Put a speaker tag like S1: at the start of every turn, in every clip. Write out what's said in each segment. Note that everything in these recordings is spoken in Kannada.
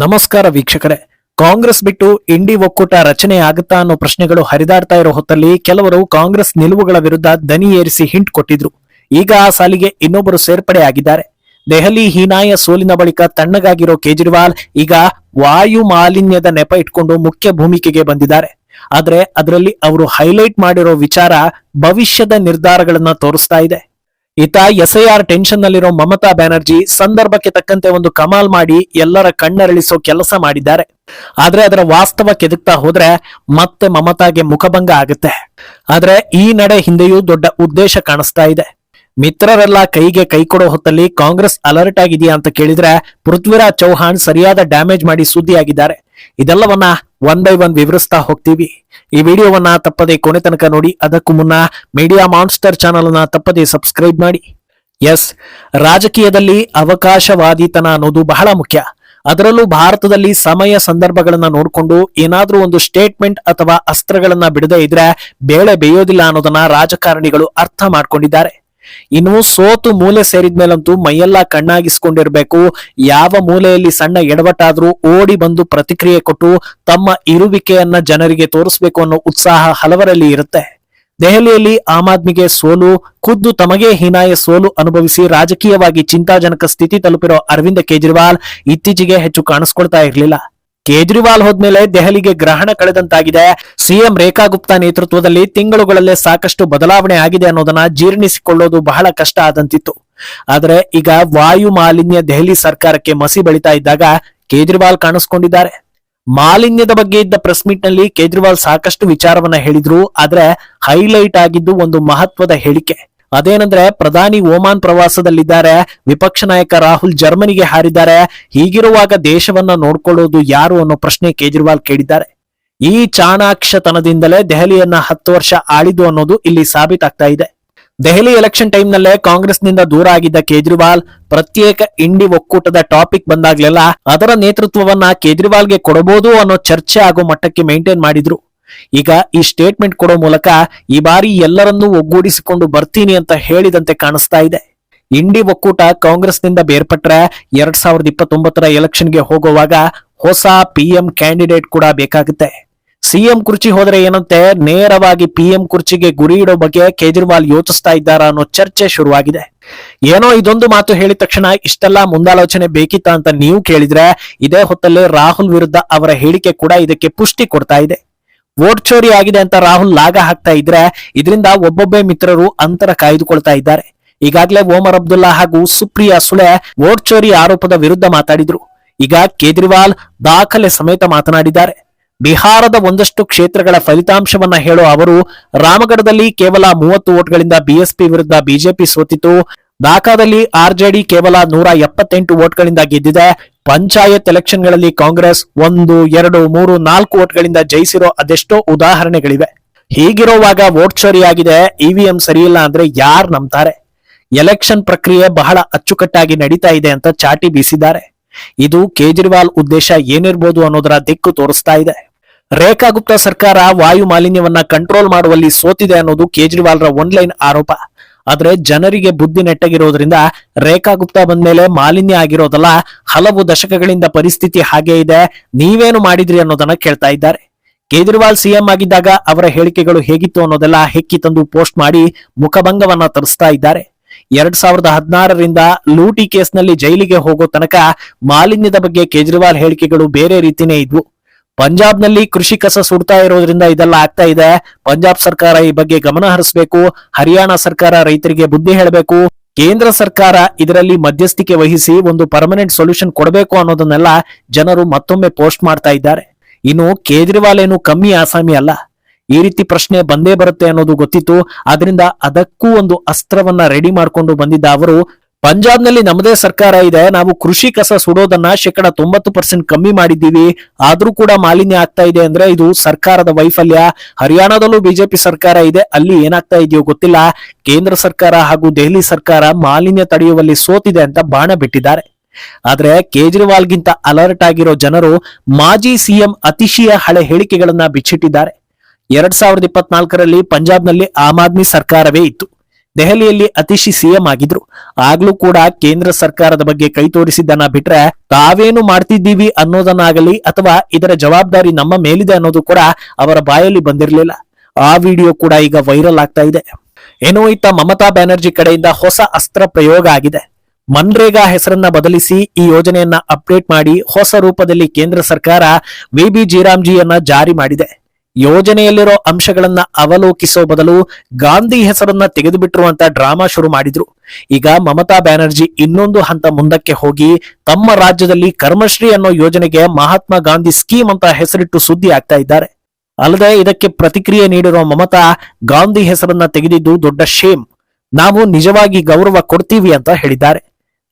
S1: ನಮಸ್ಕಾರ ವೀಕ್ಷಕರೇ. ಕಾಂಗ್ರೆಸ್ ಬಿಟ್ಟು ಇಂಡಿ ಒಕ್ಕೂಟ ರಚನೆ ಆಗುತ್ತಾ ಅನ್ನೋ ಪ್ರಶ್ನೆಗಳು ಹರಿದಾಡ್ತಾ ಇರೋ ಹೊತ್ತಲ್ಲಿ ಕೆಲವರು ಕಾಂಗ್ರೆಸ್ ನಿಲುವುಗಳ ವಿರುದ್ಧ ದನಿ ಏರಿಸಿ ಹಿಂಟ್ ಕೊಟ್ಟಿದ್ರು. ಈಗ ಆ ಸಾಲಿಗೆ ಇನ್ನೊಬ್ಬರು ಸೇರ್ಪಡೆ ಆಗಿದ್ದಾರೆ. ದೆಹಲಿ ಹೀನಾಯ ಸೋಲಿನ ಬಳಿಕ ತಣ್ಣಗಾಗಿರೋ ಕೇಜ್ರಿವಾಲ್ ಈಗ ವಾಯು ಮಾಲಿನ್ಯದ ನೆಪ ಇಟ್ಕೊಂಡು ಮುಖ್ಯ ಭೂಮಿಕೆಗೆ ಬಂದಿದ್ದಾರೆ. ಆದ್ರೆ ಅದರಲ್ಲಿ ಅವರು ಹೈಲೈಟ್ ಮಾಡಿರೋ ವಿಚಾರ ಭವಿಷ್ಯದ ನಿರ್ಧಾರಗಳನ್ನ ತೋರಿಸ್ತಾ ಇದೆ. ಈತ ಎಸ್ಐಆರ್ ಟೆನ್ಷನ್ ನಲ್ಲಿರೋ ಮಮತಾ ಬ್ಯಾನರ್ಜಿ ಸಂದರ್ಭಕ್ಕೆ ತಕ್ಕಂತೆ ಒಂದು ಕಮಾಲ್ ಮಾಡಿ ಎಲ್ಲರ ಕಣ್ಣರಳಿಸೋ ಕೆಲಸ ಮಾಡಿದ್ದಾರೆ. ಆದ್ರೆ ಅದರ ವಾಸ್ತವ ಕೆದಕ್ತಾ ಹೋದ್ರೆ ಮತ್ತೆ ಮಮತಾಗೆ ಮುಖಭಂಗ ಆಗುತ್ತೆ. ಆದ್ರೆ ಈ ನಡೆ ಹಿಂದೆಯೂ ದೊಡ್ಡ ಉದ್ದೇಶ ಕಾಣಿಸ್ತಾ ಇದೆ. ಮಿತ್ರರೆಲ್ಲ ಕೈಗೆ ಕೈ ಕೊಡೋ ಹೊತ್ತಲ್ಲಿ ಕಾಂಗ್ರೆಸ್ ಅಲರ್ಟ್ ಆಗಿದೆಯಾ ಅಂತ ಕೇಳಿದ್ರೆ ಪೃಥ್ವಿರಾಜ್ ಚೌಹಾಣ್ ಸರಿಯಾದ ಡ್ಯಾಮೇಜ್ ಮಾಡಿ ಸುದ್ದಿಯಾಗಿದ್ದಾರೆ. ಇದೆಲ್ಲವನ್ನ ಒನ್ ಬೈ ಒನ್ ವಿವರಿಸ್ತಾ ಹೋಗ್ತೀವಿ. ಈ ವಿಡಿಯೋವನ್ನ ತಪ್ಪದೆ ಕೊನೆ ತನಕ ನೋಡಿ. ಅದಕ್ಕೂ ಮುನ್ನ ಮೀಡಿಯಾ ಮಾನ್ಸ್ಟರ್ ಚಾನಲ್ ಅನ್ನ ತಪ್ಪದೆ ಸಬ್ಸ್ಕ್ರೈಬ್ ಮಾಡಿ. ಎಸ್, ರಾಜಕೀಯದಲ್ಲಿ ಅವಕಾಶವಾದಿತನ ಅನ್ನೋದು ಬಹಳ ಮುಖ್ಯ. ಅದರಲ್ಲೂ ಭಾರತದಲ್ಲಿ ಸಮಯ ಸಂದರ್ಭಗಳನ್ನ ನೋಡಿಕೊಂಡು ಏನಾದ್ರೂ ಒಂದು ಸ್ಟೇಟ್ಮೆಂಟ್ ಅಥವಾ ಅಸ್ತ್ರಗಳನ್ನ ಬಿಡದೇ ಇದ್ರೆ ಬೇಳೆ ಬೇಯೋದಿಲ್ಲ ಅನ್ನೋದನ್ನ ರಾಜಕಾರಣಿಗಳು ಅರ್ಥ ಮಾಡ್ಕೊಂಡಿದ್ದಾರೆ. ಇನ್ನು ಸೋತು ಮೂಲೆ ಸೇರಿದ್ಮೇಲಂತೂ ಮೈಯೆಲ್ಲ ಕಣ್ಣಾಗಿಸ್ಕೊಂಡಿರ್ಬೇಕು. ಯಾವ ಮೂಲೆಯಲ್ಲಿ ಸಣ್ಣ ಎಡವಟ್ಟಾದ್ರೂ ಓಡಿ ಬಂದು ಪ್ರತಿಕ್ರಿಯೆ ಕೊಟ್ಟು ತಮ್ಮ ಇರುವಿಕೆಯನ್ನ ಜನರಿಗೆ ತೋರಿಸ್ಬೇಕು ಅನ್ನೋ ಉತ್ಸಾಹ ಹಲವರಲ್ಲಿ ಇರುತ್ತೆ. ದೆಹಲಿಯಲ್ಲಿ ಆಮ್ ಆದ್ಮಿಗೆ ಸೋಲು, ಖುದ್ದು ತಮಗೇ ಹೀನಾಯ ಸೋಲು ಅನುಭವಿಸಿ ರಾಜಕೀಯವಾಗಿ ಚಿಂತಾಜನಕ ಸ್ಥಿತಿ ತಲುಪಿರೋ ಅರವಿಂದ್ ಕೇಜ್ರಿವಾಲ್ ಇತ್ತೀಚೆಗೆ ಹೆಚ್ಚು ಕಾಣಿಸ್ಕೊಳ್ತಾ ಇರಲಿಲ್ಲ. ಕೇಜ್ರಿವಾಲ್ ಹೋದ್ಮೇಲೆ ದೆಹಲಿಗೆ ಗ್ರಹಣ ಕಳೆದಂತಾಗಿದೆ. ಸಿಎಂ ರೇಖಾ ಗುಪ್ತಾ ನೇತೃತ್ವದಲ್ಲಿ ತಿಂಗಳುಗಳಲ್ಲೇ ಸಾಕಷ್ಟು ಬದಲಾವಣೆ ಆಗಿದೆ ಅನ್ನೋದನ್ನ ಜೀರ್ಣಿಸಿಕೊಳ್ಳೋದು ಬಹಳ ಕಷ್ಟ ಆದಂತಿತ್ತು. ಆದ್ರೆ ಈಗ ವಾಯು ಮಾಲಿನ್ಯ ದೆಹಲಿ ಸರ್ಕಾರಕ್ಕೆ ಮಸಿ ಬಳಿತಾ ಇದ್ದಾಗ ಕೇಜ್ರಿವಾಲ್ ಕಾಣಿಸ್ಕೊಂಡಿದ್ದಾರೆ. ಮಾಲಿನ್ಯದ ಬಗ್ಗೆ ಇದ್ದ ಪ್ರೆಸ್ ಮೀಟ್ ನಲ್ಲಿ ಕೇಜ್ರಿವಾಲ್ ಸಾಕಷ್ಟು ವಿಚಾರವನ್ನ ಹೇಳಿದ್ರು. ಆದ್ರೆ ಹೈಲೈಟ್ ಆಗಿದ್ದು ಒಂದು ಮಹತ್ವದ ಹೇಳಿಕೆ. ಅದೇನಂದ್ರೆ ಪ್ರಧಾನಿ ಓಮಾನ್ ಪ್ರವಾಸದಲ್ಲಿದ್ದಾರೆ, ವಿಪಕ್ಷ ನಾಯಕ ರಾಹುಲ್ ಜರ್ಮನಿಗೆ ಹಾರಿದ್ದಾರೆ. ಹೀಗಿರುವಾಗ ದೇಶವನ್ನ ನೋಡ್ಕೊಳ್ಳೋದು ಯಾರು ಅನ್ನೋ ಪ್ರಶ್ನೆ ಕೇಜ್ರಿವಾಲ್ ಕೇಳಿದ್ದಾರೆ. ಈ ಚಾಣಾಕ್ಷತನದಿಂದಲೇ ದೆಹಲಿಯನ್ನ 10 ವರ್ಷ ಆಳಿದ್ದು ಅನ್ನೋದು ಇಲ್ಲಿ ಸಾಬೀತಾಗ್ತಾ ಇದೆ. ದೆಹಲಿ ಎಲೆಕ್ಷನ್ ಟೈಮ್ ನಲ್ಲೇ ಕಾಂಗ್ರೆಸ್ನಿಂದ ದೂರ ಆಗಿದ್ದ ಕೇಜ್ರಿವಾಲ್ ಪ್ರತ್ಯೇಕ ಇಂಡಿ ಒಕ್ಕೂಟದ ಟಾಪಿಕ್ ಬಂದಾಗ್ಲೆಲ್ಲ ಅದರ ನೇತೃತ್ವವನ್ನ ಕೇಜ್ರಿವಾಲ್ಗೆ ಕೊಡಬಹುದು ಅನ್ನೋ ಚರ್ಚೆ ಆಗೋ ಮಟ್ಟಕ್ಕೆ ಮೇಂಟೈನ್ ಮಾಡಿದ್ರು. ಈಗ ಈ ಸ್ಟೇಟ್ಮೆಂಟ್ ಕೊಡೋ ಮೂಲಕ ಈ ಬಾರಿ ಎಲ್ಲರನ್ನೂ ಒಗ್ಗೂಡಿಸಿಕೊಂಡು ಬರ್ತೀನಿ ಅಂತ ಹೇಳಿದಂತೆ ಕಾಣಿಸ್ತಾ ಇದೆ. ಇಂಡಿ ಒಕ್ಕೂಟ ಕಾಂಗ್ರೆಸ್ನಿಂದ ಬೇರ್ಪಟ್ರೆ 2029 ಎಲೆಕ್ಷನ್ಗೆ ಹೋಗುವಾಗ ಹೊಸ ಪಿಎಂ ಕ್ಯಾಂಡಿಡೇಟ್ ಕೂಡ ಬೇಕಾಗುತ್ತೆ. ಸಿಎಂ ಕುರ್ಚಿ ಹೋದ್ರೆ ಏನಂತೆ ನೇರವಾಗಿ ಪಿಎಂ ಕುರ್ಚಿಗೆ ಗುರಿ ಇಡೋ ಬಗ್ಗೆ ಕೇಜ್ರಿವಾಲ್ ಯೋಚಿಸ್ತಾ ಇದ್ದಾರಾ ಅನ್ನೋ ಚರ್ಚೆ ಶುರುವಾಗಿದೆ. ಏನೋ ಇದೊಂದು ಮಾತು ಹೇಳಿದ ತಕ್ಷಣ ಇಷ್ಟೆಲ್ಲ ಮುಂದಾಲೋಚನೆ ಬೇಕಿತ್ತ ಅಂತ ನೀವು ಕೇಳಿದ್ರೆ, ಇದೇ ಹೊತ್ತಲ್ಲೇ ರಾಹುಲ್ ವಿರುದ್ಧ ಅವರ ಹೇಳಿಕೆ ಕೂಡ ಇದಕ್ಕೆ ಪುಷ್ಟಿ ಕೊಡ್ತಾ ಇದೆ. ವೋಟ್ ಚೋರಿ ಆಗಿದೆ ಅಂತ ರಾಹುಲ್ ಲಾಗ ಹಾಕ್ತಾ ಇದ್ರೆ ಇದರಿಂದ ಒಬ್ಬೊಬ್ಬೇ ಮಿತ್ರರು ಅಂತರ ಕಾಯ್ದುಕೊಳ್ತಾ ಇದ್ದಾರೆ. ಈಗಾಗಲೇ ಓಮರ್ ಅಬ್ದುಲ್ಲಾ ಹಾಗೂ ಸುಪ್ರಿಯಾ ಸುಳೆ ವೋಟ್ ಚೋರಿ ಆರೋಪದ ವಿರುದ್ಧ ಮಾತಾಡಿದ್ರು. ಈಗ ಕೇಜ್ರಿವಾಲ್ ದಾಖಲೆ ಸಮೇತ ಮಾತನಾಡಿದ್ದಾರೆ. ಬಿಹಾರದ ಒಂದಷ್ಟು ಕ್ಷೇತ್ರಗಳ ಫಲಿತಾಂಶವನ್ನ ಹೇಳೋ ಅವರು, ರಾಮಗಢದಲ್ಲಿ ಕೇವಲ 30 ವೋಟ್ಗಳಿಂದ ಬಿಎಸ್ಪಿ ವಿರುದ್ಧ ಬಿಜೆಪಿ ಸೋತಿತು. ಢಾಕಾದಲ್ಲಿ ಆರ್ಜೆಡಿ ಕೇವಲ 178 ವೋಟ್ಗಳಿಂದ ಗೆದ್ದಿದೆ. ಪಂಚಾಯತ್ ಎಲೆಕ್ಷನ್ಗಳಲ್ಲಿ ಕಾಂಗ್ರೆಸ್ 1, 2, 3, 4 ವೋಟ್ಗಳಿಂದ ಜಯಿಸಿರೋ ಅದೆಷ್ಟೋ ಉದಾಹರಣೆಗಳಿವೆ. ಹೀಗಿರುವಾಗ ವೋಟ್ ಚೋರಿಯಾಗಿದೆ, ಇವಿಎಂ ಸರಿಯಿಲ್ಲ ಅಂದ್ರೆ ಯಾರು ನಂಬ್ತಾರೆ? ಎಲೆಕ್ಷನ್ ಪ್ರಕ್ರಿಯೆ ಬಹಳ ಅಚ್ಚುಕಟ್ಟಾಗಿ ನಡೀತಾ ಇದೆ ಅಂತ ಚಾಟಿ ಬೀಸಿದ್ದಾರೆ. ಇದು ಕೇಜ್ರಿವಾಲ್ ಉದ್ದೇಶ ಏನಿರ್ಬೋದು ಅನ್ನೋದರ ದಿಕ್ಕು ತೋರಿಸ್ತಾ ಇದೆ. ರೇಖಾ ಗುಪ್ತಾ ಸರ್ಕಾರ ವಾಯು ಮಾಲಿನ್ಯವನ್ನ ಕಂಟ್ರೋಲ್ ಮಾಡುವಲ್ಲಿ ಸೋತಿದೆ ಅನ್ನೋದು ಕೇಜ್ರಿವಾಲ್ರ ಒನ್ಲೈನ್ ಆರೋಪ. ಆದ್ರೆ ಜನರಿಗೆ ಬುದ್ಧಿ ನೆಟ್ಟಗಿರೋದ್ರಿಂದ ರೇಖಾ ಗುಪ್ತಾ ಬಂದ್ಮೇಲೆ ಮಾಲಿನ್ಯ ಆಗಿರೋದಲ್ಲ, ಹಲವು ದಶಕಗಳಿಂದ ಪರಿಸ್ಥಿತಿ ಹಾಗೆ ಇದೆ, ನೀವೇನು ಮಾಡಿದ್ರಿ ಅನ್ನೋದನ್ನ ಕೇಳ್ತಾ ಇದ್ದಾರೆ. ಕೇಜ್ರಿವಾಲ್ ಸಿಎಂ ಆಗಿದ್ದಾಗ ಅವರ ಹೇಳಿಕೆಗಳು ಹೇಗಿತ್ತು ಅನ್ನೋದೆಲ್ಲ ಹೆಕ್ಕಿ ತಂದು ಪೋಸ್ಟ್ ಮಾಡಿ ಮುಖಭಂಗವನ್ನ ತರಿಸ್ತಾ ಇದ್ದಾರೆ. 2016ರಿಂದ ಲೂಟಿ ಕೇಸ್ನಲ್ಲಿ ಜೈಲಿಗೆ ಹೋಗೋ ತನಕ ಮಾಲಿನ್ಯದ ಬಗ್ಗೆ ಕೇಜ್ರಿವಾಲ್ ಹೇಳಿಕೆಗಳು ಬೇರೆ ರೀತಿನೇ ಇದ್ವು. ಪಂಜಾಬ್ನಲ್ಲಿ ಕೃಷಿ ಕಸ ಸುಡ್ತಾ ಇರೋದ್ರಿಂದ ಇದೆಲ್ಲ ಆಗ್ತಾ ಇದೆ, ಪಂಜಾಬ್ ಸರ್ಕಾರ ಈ ಬಗ್ಗೆ ಗಮನ ಹರಿಸಬೇಕು, ಹರಿಯಾಣ ಸರ್ಕಾರ ರೈತರಿಗೆ ಬುದ್ಧಿ ಹೇಳಬೇಕು, ಕೇಂದ್ರ ಸರ್ಕಾರ ಇದರಲ್ಲಿ ಮಧ್ಯಸ್ಥಿಕೆ ವಹಿಸಿ ಒಂದು ಪರ್ಮನೆಂಟ್ ಸೊಲ್ಯೂಷನ್ ಕೊಡಬೇಕು ಅನ್ನೋದನ್ನೆಲ್ಲ ಜನರು ಮತ್ತೊಮ್ಮೆ ಪೋಸ್ಟ್ ಮಾಡ್ತಾ ಇದ್ದಾರೆ. ಇನ್ನು ಕೇಜ್ರಿವಾಲ್ ಏನು ಕಮ್ಮಿ ಆಸಾಮಿ ಅಲ್ಲ. ಈ ರೀತಿ ಪ್ರಶ್ನೆ ಬಂದೇ ಬರುತ್ತೆ ಅನ್ನೋದು ಗೊತ್ತಿತ್ತು. ಆದ್ರಿಂದ ಅದಕ್ಕೂ ಒಂದು ಅಸ್ತ್ರವನ್ನ ರೆಡಿ ಮಾಡ್ಕೊಂಡು ಬಂದಿದ್ದ ಅವರು, ಪಂಜಾಬ್ನಲ್ಲಿ ನಮ್ಮದೇ ಸರ್ಕಾರ ಇದೆ, ನಾವು ಕೃಷಿ ಕಸ ಸುಡೋದನ್ನ 90% ಕಮ್ಮಿ ಮಾಡಿದ್ದೀವಿ, ಆದ್ರೂ ಕೂಡ ಮಾಲಿನ್ಯ ಆಗ್ತಾ ಇದೆ ಅಂದ್ರೆ ಇದು ಸರ್ಕಾರದ ವೈಫಲ್ಯ. ಹರಿಯಾಣದಲ್ಲೂ ಬಿಜೆಪಿ ಸರ್ಕಾರ ಇದೆ, ಅಲ್ಲಿ ಏನಾಗ್ತಾ ಇದೆಯೋ ಗೊತ್ತಿಲ್ಲ. ಕೇಂದ್ರ ಸರ್ಕಾರ ಹಾಗೂ ದೆಹಲಿ ಸರ್ಕಾರ ಮಾಲಿನ್ಯ ತಡೆಯುವಲ್ಲಿ ಸೋತಿದೆ ಅಂತ ಬಾಣ ಬಿಟ್ಟಿದ್ದಾರೆ. ಆದ್ರೆ ಕೇಜ್ರಿವಾಲ್ಗಿಂತ ಅಲರ್ಟ್ ಆಗಿರೋ ಜನರು ಮಾಜಿ ಸಿಎಂ ಅತಿಶಯ ಹಳೆ ಹೇಳಿಕೆಗಳನ್ನ ಬಿಚ್ಚಿಟ್ಟಿದ್ದಾರೆ. 2024ರಲ್ಲಿ ಪಂಜಾಬ್ನಲ್ಲಿ ಆಮ್ ಆದ್ಮಿ ಸರ್ಕಾರವೇ ಇತ್ತು. ದೆಹಲಿಯಲ್ಲಿ ಅತಿಶಿ ಸಿಎಂ ಆಗಿದ್ರು. ಆಗ್ಲೂ ಕೂಡ ಕೇಂದ್ರ ಸರ್ಕಾರದ ಬಗ್ಗೆ ಕೈ ತೋರಿಸಿದ್ದನ್ನ ಬಿಟ್ರೆ ತಾವೇನು ಮಾಡ್ತಿದ್ದೀವಿ ಅನ್ನೋದನ್ನಾಗಲಿ ಅಥವಾ ಇದರ ಜವಾಬ್ದಾರಿ ನಮ್ಮ ಮೇಲಿದೆ ಅನ್ನೋದು ಕೂಡ ಅವರ ಬಾಯಲ್ಲಿ ಬಂದಿರಲಿಲ್ಲ. ಆ ವಿಡಿಯೋ ಕೂಡ ಈಗ ವೈರಲ್ ಆಗ್ತಾ ಇದೆ. ಏನೋ ಇತ್ತ ಮಮತಾ ಬ್ಯಾನರ್ಜಿ ಕಡೆಯಿಂದ ಹೊಸ ಅಸ್ತ್ರ ಪ್ರಯೋಗ ಆಗಿದೆ. ಮನ್ರೇಗಾ ಹೆಸರನ್ನ ಬದಲಿಸಿ ಈ ಯೋಜನೆಯನ್ನ ಅಪ್ಡೇಟ್ ಮಾಡಿ ಹೊಸ ರೂಪದಲ್ಲಿ ಕೇಂದ್ರ ಸರ್ಕಾರ ವಿಬಿಜಿರಾಮ್ಜಿಯನ್ನ ಜಾರಿ ಮಾಡಿದೆ. ಯೋಜನೆಯಲ್ಲಿರೋ ಅಂಶಗಳನ್ನ ಅವಲೋಕಿಸೋ ಬದಲು ಗಾಂಧಿ ಹೆಸರನ್ನ ತೆಗೆದುಬಿಟ್ರು ಅಂತ ಡ್ರಾಮಾ ಶುರು ಮಾಡಿದ್ರು. ಈಗ ಮಮತಾ ಬ್ಯಾನರ್ಜಿ ಇನ್ನೊಂದು ಹಂತ ಮುಂದಕ್ಕೆ ಹೋಗಿ ತಮ್ಮ ರಾಜ್ಯದಲ್ಲಿ ಕರ್ಮಶ್ರೀ ಅನ್ನೋ ಯೋಜನೆಗೆ ಮಹಾತ್ಮ ಗಾಂಧಿ ಸ್ಕೀಮ್ ಅಂತ ಹೆಸರಿಟ್ಟು ಸುದ್ದಿ ಆಗ್ತಾ ಇದ್ದಾರೆ. ಅಲ್ಲದೆ ಇದಕ್ಕೆ ಪ್ರತಿಕ್ರಿಯೆ ನೀಡಿರೋ ಮಮತಾ ಗಾಂಧಿ ಹೆಸರನ್ನ ತೆಗೆದಿದ್ದು ದೊಡ್ಡ ಶೇಮ್, ನಾವು ನಿಜವಾಗಿ ಗೌರವ ಕೊಡ್ತೀವಿ ಅಂತ ಹೇಳಿದ್ದಾರೆ.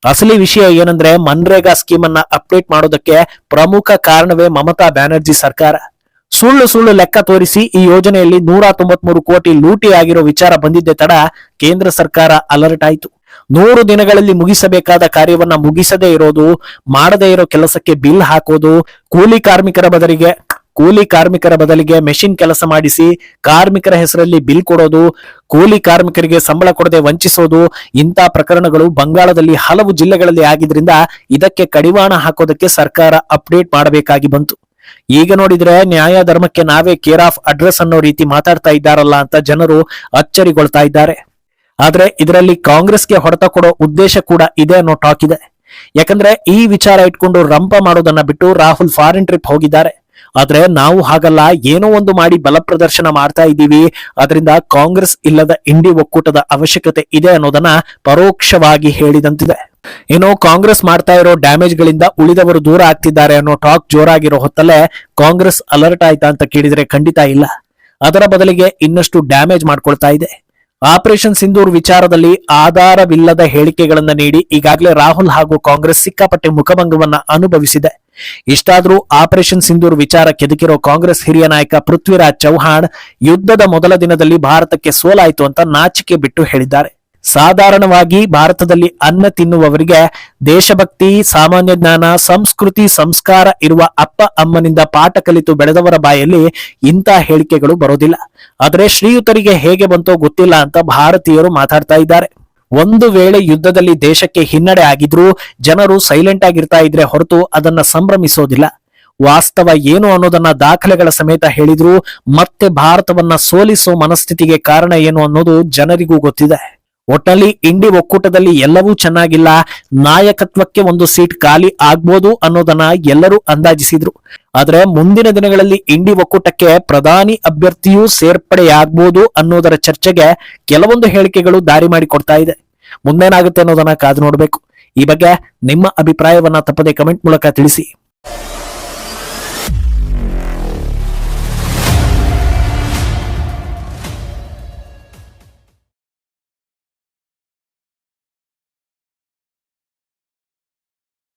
S1: ಅಸಲಿ ವಿಷಯ ಏನಂದ್ರೆ ಮನ್ರೇಗಾ ಸ್ಕೀಮ್ ಅನ್ನ ಅಪ್ಡೇಟ್ ಮಾಡೋದಕ್ಕೆ ಪ್ರಮುಖ ಕಾರಣವೇ ಮಮತಾ ಬ್ಯಾನರ್ಜಿ ಸರ್ಕಾರ. ಸುಳ್ಳು ಲೆಕ್ಕ ತೋರಿಸಿ ಈ ಯೋಜನೆಯಲ್ಲಿ 193 ಕೋಟಿ ಲೂಟಿ ಆಗಿರೋ ವಿಚಾರ ಬಂದಿದ್ದೆ ತಡ ಕೇಂದ್ರ ಸರ್ಕಾರ ಅಲರ್ಟ್ ಆಯಿತು. 100 ದಿನಗಳಲ್ಲಿ ಮುಗಿಸಬೇಕಾದ ಕಾರ್ಯವನ್ನ ಮುಗಿಸದೇ ಇರೋದು, ಮಾಡದೇ ಇರೋ ಕೆಲಸಕ್ಕೆ ಬಿಲ್ ಹಾಕೋದು, ಕೂಲಿ ಕಾರ್ಮಿಕರ ಬದಲಿಗೆ ಮೆಷಿನ್ ಕೆಲಸ ಮಾಡಿಸಿ ಕಾರ್ಮಿಕರ ಹೆಸರಲ್ಲಿ ಬಿಲ್ ಕೊಡೋದು, ಕೂಲಿ ಕಾರ್ಮಿಕರಿಗೆ ಸಂಬಳ ಕೊಡದೆ ವಂಚಿಸೋದು, ಇಂಥ ಪ್ರಕರಣಗಳು ಬಂಗಾಳದಲ್ಲಿ ಹಲವು ಜಿಲ್ಲೆಗಳಲ್ಲಿ ಆಗಿದ್ರಿಂದ ಇದಕ್ಕೆ ಕಡಿವಾಣ ಹಾಕೋದಕ್ಕೆ ಸರ್ಕಾರ ಅಪ್ಡೇಟ್ ಮಾಡಬೇಕಾಗಿ ಬಂತು. ಈಗ ನೋಡಿದ್ರೆ ನ್ಯಾಯ ಧರ್ಮಕ್ಕೆ ನಾವೇ ಕೇರ್ ಆಫ್ ಅಡ್ರೆಸ್ ಅನ್ನೋ ರೀತಿ ಮಾತಾಡ್ತಾ ಇದ್ದಾರಲ್ಲ ಅಂತ ಜನರು ಅಚ್ಚರಿಗೊಳ್ತಾ ಇದ್ದಾರೆ. ಆದ್ರೆ ಇದರಲ್ಲಿ ಕಾಂಗ್ರೆಸ್ಗೆ ಹೊಡೆತ ಕೊಡೋ ಉದ್ದೇಶ ಕೂಡ ಇದೆ ಅನ್ನೋ ಟಾಕ್ ಇದೆ. ಯಾಕಂದ್ರೆ ಈ ವಿಚಾರ ಇಟ್ಕೊಂಡು ರಂಪ ಮಾಡೋದನ್ನ ಬಿಟ್ಟು ರಾಹುಲ್ ಫಾರಿನ್ ಟ್ರಿಪ್ ಹೋಗಿದ್ದಾರೆ. ಆದ್ರೆ ನಾವು ಹಾಗಲ್ಲ, ಏನೋ ಒಂದು ಮಾಡಿ ಬಲ ಪ್ರದರ್ಶನ ಮಾಡ್ತಾ ಇದ್ದೀವಿ, ಅದರಿಂದ ಕಾಂಗ್ರೆಸ್ ಇಲ್ಲದ ಇಂಡಿ ಒಕ್ಕೂಟದ ಅವಶ್ಯಕತೆ ಇದೆ ಅನ್ನೋದನ್ನ ಪರೋಕ್ಷವಾಗಿ ಹೇಳಿದಂತಿದೆ. ಏನೋ ಕಾಂಗ್ರೆಸ್ ಮಾಡ್ತಾ ಇರೋ ಡ್ಯಾಮೇಜ್ ಗಳಿಂದ ಉಳಿದವರು ದೂರ ಆಗ್ತಿದ್ದಾರೆ ಅನ್ನೋ ಟಾಕ್ ಜೋರಾಗಿರೋ ಹೊತ್ತಲ್ಲೇ ಕಾಂಗ್ರೆಸ್ ಅಲರ್ಟ್ ಆಯ್ತಾ ಅಂತ ಕೇಳಿದ್ರೆ ಖಂಡಿತ ಇಲ್ಲ. ಅದರ ಬದಲಿಗೆ ಇನ್ನಷ್ಟು ಡ್ಯಾಮೇಜ್ ಮಾಡ್ಕೊಳ್ತಾ ಇದೆ. ಆಪರೇಷನ್ ಸಿಂಧೂರ್ ವಿಚಾರದಲ್ಲಿ ಆಧಾರವಿಲ್ಲದ ಹೇಳಿಕೆಗಳನ್ನ ನೀಡಿ ಈಗಾಗಲೇ ರಾಹುಲ್ ಹಾಗೂ ಕಾಂಗ್ರೆಸ್ ಸಿಕ್ಕಾಪಟ್ಟೆ ಮುಖಭಂಗವನ್ನ ಅನುಭವಿಸಿದೆ. ಇಷ್ಟಾದ್ರೂ ಆಪರೇಷನ್ ಸಿಂಧೂರ್ ವಿಚಾರ ಕೆದಕಿರೋ ಕಾಂಗ್ರೆಸ್ ಹಿರಿಯ ನಾಯಕ ಪೃಥ್ವಿರಾಜ್ ಚೌಹಾಣ್ ಯುದ್ಧದ ಮೊದಲ ದಿನದಲ್ಲಿ ಭಾರತಕ್ಕೆ ಸೋಲಾಯಿತು ಅಂತ ನಾಚಿಕೆ ಬಿಟ್ಟು ಹೇಳಿದ್ದಾರೆ. ಸಾಧಾರಣವಾಗಿ ಭಾರತದಲ್ಲಿ ಅನ್ನ ತಿನ್ನುವವರಿಗೆ ದೇಶಭಕ್ತಿ, ಸಾಮಾನ್ಯ ಜ್ಞಾನ, ಸಂಸ್ಕೃತಿ, ಸಂಸ್ಕಾರ ಇರುವ ಅಪ್ಪ ಅಮ್ಮನಿಂದ ಪಾಠ ಕಲಿತು ಬೆಳೆದವರ ಬಾಯಲ್ಲಿ ಇಂಥ ಹೇಳಿಕೆಗಳು ಬರೋದಿಲ್ಲ. ಆದರೆ ಶ್ರೀಯುತರಿಗೆ ಹೇಗೆ ಬಂತೋ ಗೊತ್ತಿಲ್ಲ ಅಂತ ಭಾರತೀಯರು ಮಾತಾಡ್ತಾ ಇದ್ದಾರೆ. ಒಂದು ವೇಳೆ ಯುದ್ಧದಲ್ಲಿ ದೇಶಕ್ಕೆ ಹಿನ್ನಡೆ ಆಗಿದ್ರೂ ಜನರು ಸೈಲೆಂಟ್ ಆಗಿರ್ತಾ ಇದ್ರೆ ಹೊರತು ಅದನ್ನ ಸಂಭ್ರಮಿಸೋದಿಲ್ಲ. ವಾಸ್ತವ ಏನು ಅನ್ನೋದನ್ನ ದಾಖಲೆಗಳ ಸಮೇತ ಹೇಳಿದ್ರು ಮತ್ತೆ ಭಾರತವನ್ನ ಸೋಲಿಸೋ ಮನಸ್ಥಿತಿಗೆ ಕಾರಣ ಏನು ಅನ್ನೋದು ಜನರಿಗೂ ಗೊತ್ತಿದೆ. ಒಟ್ಟಲ್ಲಿ ಇಂಡಿ ಒಕ್ಕೂಟದಲ್ಲಿ ಎಲ್ಲವೂ ಚೆನ್ನಾಗಿಲ್ಲ, ನಾಯಕತ್ವಕ್ಕೆ ಒಂದು ಸೀಟ್ ಖಾಲಿ ಆಗ್ಬೋದು ಅನ್ನೋದನ್ನ ಎಲ್ಲರೂ ಅಂದಾಜಿಸಿದ್ರು. ಆದ್ರೆ ಮುಂದಿನ ದಿನಗಳಲ್ಲಿ ಇಂಡಿ ಒಕ್ಕೂಟಕ್ಕೆ ಪ್ರಧಾನಿ ಅಭ್ಯರ್ಥಿಯೂ ಸೇರ್ಪಡೆಯಾಗ್ಬೋದು ಅನ್ನೋದರ ಚರ್ಚೆಗೆ ಕೆಲವೊಂದು ಹೇಳಿಕೆಗಳು ದಾರಿ ಮಾಡಿಕೊಡ್ತಾ ಇದೆ. ಮುಂದೇನಾಗುತ್ತೆ ಅನ್ನೋದನ್ನ ಕಾದು ನೋಡ್ಬೇಕು. ಈ ಬಗ್ಗೆ ನಿಮ್ಮ ಅಭಿಪ್ರಾಯವನ್ನ ತಪ್ಪದೆ ಕಮೆಂಟ್ ಮೂಲಕ ತಿಳಿಸಿ.